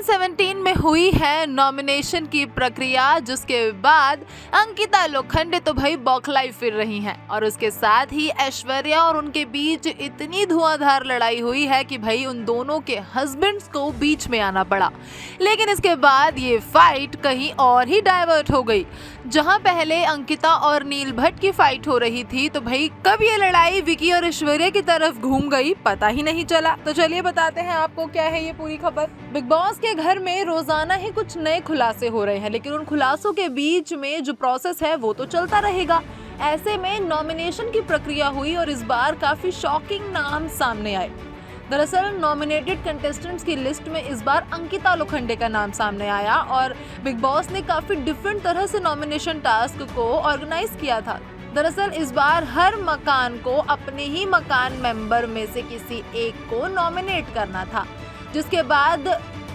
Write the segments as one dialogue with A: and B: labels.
A: 2017 में हुई है नॉमिनेशन की प्रक्रिया, जिसके बाद अंकिता लोखंडे तो भाई बौखलाई फिर रही हैं और उसके साथ ही ऐश्वर्या और उनके बीच इतनी धुआंधार लड़ाई हुई है कि भाई उन दोनों के हस्बैंड्स को बीच में आना पड़ा। लेकिन इसके बाद ये फाइट कहीं और ही डाइवर्ट हो गई। जहां पहले अंकिता और नील भट्ट की फाइट हो रही थी तो भाई कब ये लड़ाई विकी और ऐश्वर्या की तरफ घूम गई पता ही नहीं चला। तो चलिए बताते हैं आपको क्या है ये पूरी खबर। बिग बॉस के घर में रोजाना ही कुछ नए खुलासे हो रहे हैं, लेकिन उन खुलासों के बीच में जो प्रोसेस है वो तो चलता रहेगा। ऐसे में नॉमिनेशन की प्रक्रिया हुई और इस बार काफी शॉकिंग नाम सामने आए। दरअसल नॉमिनेटेड कंटेस्टेंट्स की लिस्ट में इस बार अंकिता लोखंडे का नाम सामने आया और बिग बॉस ने काफी डिफरेंट तरह से नॉमिनेशन टास्क को ऑर्गेनाइज किया था। दरअसल इस बार हर मकान को अपने ही मकान मेंबर में से किसी एक को नॉमिनेट करना था, जिसके बाद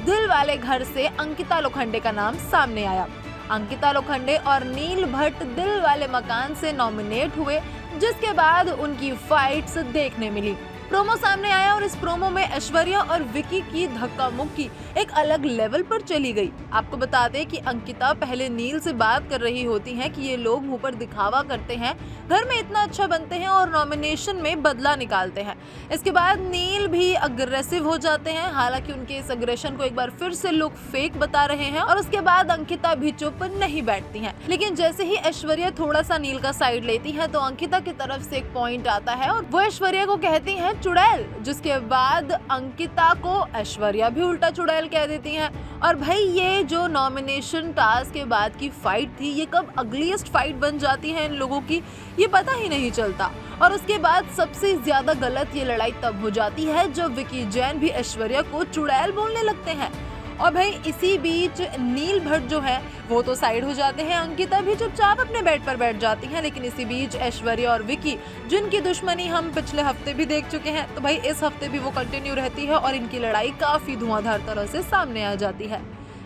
A: दिल वाले घर से अंकिता लोखंडे का नाम सामने आया। अंकिता लोखंडे और नील भट्ट दिल वाले मकान से नॉमिनेट हुए, जिसके बाद उनकी फाइट्स देखने मिली। प्रोमो सामने आया और इस प्रोमो में ऐश्वर्या और विकी की धक्का मुक्की एक अलग लेवल पर चली गई। आपको बता दें कि अंकिता पहले नील से बात कर रही होती हैं कि ये लोग मुंह पर दिखावा करते हैं, घर में इतना अच्छा बनते हैं और नॉमिनेशन में बदला निकालते हैं। इसके बाद नील भी अग्रेसिव हो जाते हैं, हालांकि उनके इस अग्रेशन को एक बार फिर से लोग फेक बता रहे हैं और उसके बाद अंकिता भी चुप नहीं बैठती हैं। लेकिन जैसे ही ऐश्वर्या थोड़ा सा नील का साइड लेती है तो अंकिता की तरफ से एक पॉइंट आता है और वो ऐश्वर्या को कहती है चुड़ैल, जिसके बाद अंकिता को ऐश्वर्या भी उल्टा चुड़ैल कह देती हैं। और भाई ये जो नॉमिनेशन टास्क के बाद की फाइट थी, ये कब अगलीस्ट फाइट बन जाती है इन लोगों की ये पता ही नहीं चलता। और उसके बाद सबसे ज्यादा गलत ये लड़ाई तब हो जाती है जब विकी जैन भी ऐश्वर्या को चुड़ैल बोलने लगते हैं। और भाई इसी बीच नील भट्ट जो है वो तो साइड हो जाते हैं, अंकिता भी चुपचाप अपने बेड पर बैठ जाती हैं। लेकिन इसी बीच ऐश्वर्या और विकी, जिनकी दुश्मनी हम पिछले हफ्ते भी देख चुके हैं, तो भाई इस हफ्ते भी वो कंटिन्यू रहती है और इनकी लड़ाई काफी धुआंधार तरह से सामने आ जाती है।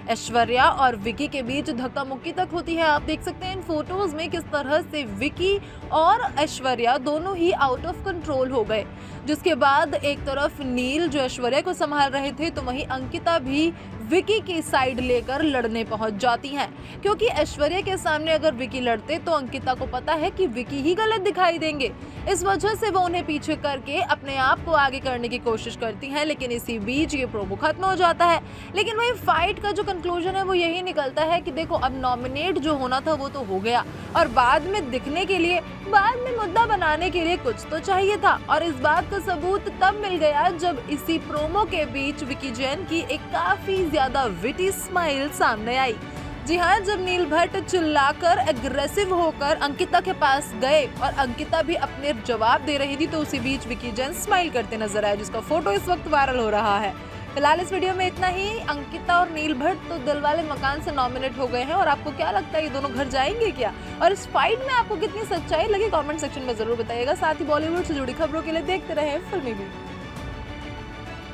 A: ऐश्वर्या और विकी के बीच धक्का मुक्की तक होती है। आप देख सकते हैं इन फोटोज में किस तरह से विकी और ऐश्वर्या दोनों ही आउट ऑफ कंट्रोल हो गए, जिसके बाद एक तरफ नील जो ऐश्वर्या को संभाल रहे थे तो वहीं अंकिता भी विकी की साइड लेकर लड़ने पहुंच जाती हैं, क्योंकि ऐश्वर्या के सामने अगर विकी लड़ते तो अंकिता को पता है कि विकी ही गलत दिखाई देंगे। इस वजह से वो उन्हें पीछे करके अपने आप को आगे करने की कोशिश करती हैं। लेकिन इसी बीच ये प्रोमो खत्म हो जाता है। लेकिन वही फाइट का जो कंक्लूजन है वो यही निकलता है कि देखो अब नॉमिनेट जो होना था वो तो हो गया और बाद में दिखने के लिए, बाद में मुद्दा बनाने के लिए कुछ तो चाहिए था। और इस बात का सबूत तब मिल गया जब इसी प्रोमो के बीच विकी जैन की एक काफी ज्यादा विटी स्माइल सामने आई। जी हाँ, जब नील भट्ट चिल्लाकर एग्रेसिव होकर अंकिता के पास गए और अंकिता भी अपने जवाब दे रही थी तो उसी बीच विकी जैन स्माइल करते नजर आए, जिसका फोटो इस वक्त वायरल हो रहा है। फिलहाल इस वीडियो में इतना ही। अंकिता और नील भट्ट तो दिल वाले मकान से नॉमिनेट हो गए हैं और आपको क्या लगता है ये दोनों घर जाएंगे क्या? और इस फाइट में आपको कितनी सच्चाई लगी कमेंट सेक्शन में जरूर बताइएगा। साथ ही बॉलीवुड से जुड़ी खबरों के लिए देखते रहे फिल्मी बीट।